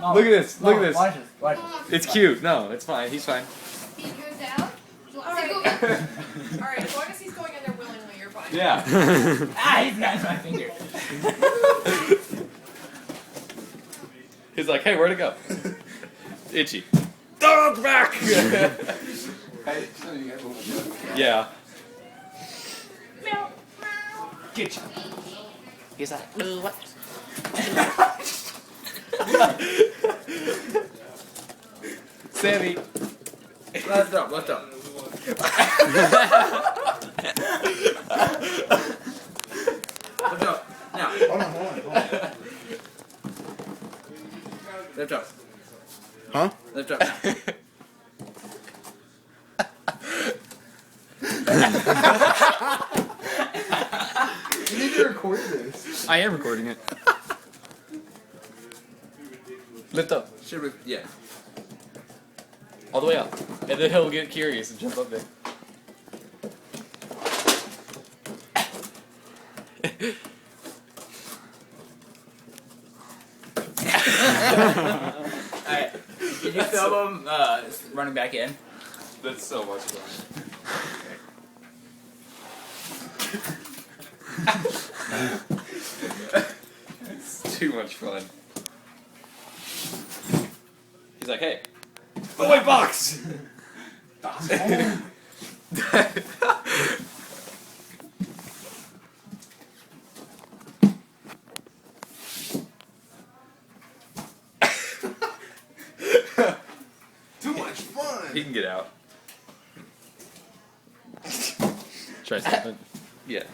Oh. Look at this. Look at this. Watch this. Watch this. It's cute. No, it's fine. He's fine. He goes down. Alright. Alright, as long as he's going in there willingly, you're fine. Yeah. He's got my finger. He's like, hey, where'd it go? Itchy. Oh, it's back! Yeah. Get you. He's like, what? Sammy. Let's go. Let's go. Let's go. Now. Hold on. Lift up. Huh? Lift up. You need to record this. I am recording it. Lift up. Should we? Yeah. All the way up. And then he'll get curious and jump up there. Alright. Did you film him running back in? That's so much fun. It's too much fun. He's like, hey. Oh, wait, box! Too much fun. He can get out. Try something. Yeah.